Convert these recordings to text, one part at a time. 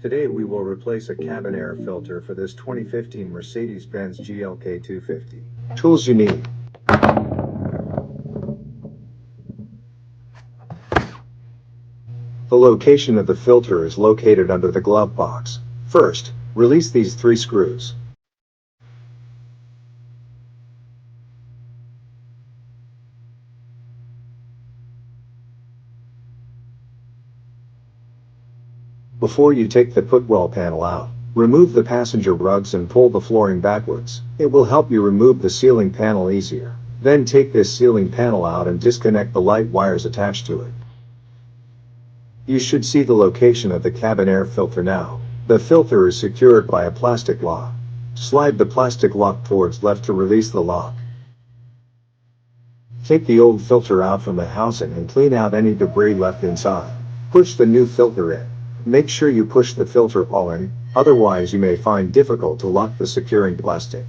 Today we will replace a cabin air filter for this 2015 Mercedes-Benz GLK 250. Tools you need. The location of the filter is located under the glove box. First, release these 3 screws. Before you take the footwell panel out, remove the passenger rugs and pull the flooring backwards. It will help you remove the ceiling panel easier. Then take this ceiling panel out and disconnect the light wires attached to it. You should see the location of the cabin air filter now. The filter is secured by a plastic lock. Slide the plastic lock towards left to release the lock. Take the old filter out from the housing and clean out any debris left inside. Push the new filter in. Make sure you push the filter all in, otherwise you may find difficult to lock the securing plastic.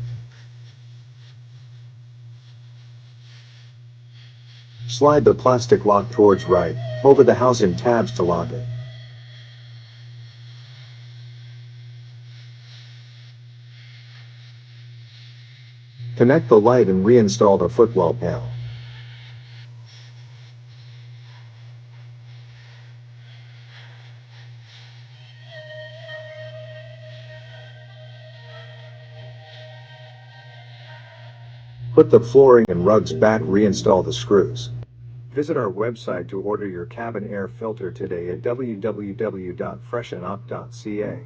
Slide the plastic lock towards right, over the housing tabs to lock it. Connect the light and reinstall the footwell panel. Put the flooring and rugs back, reinstall the screws. Visit our website to order your cabin air filter today at www.freshenup.ca.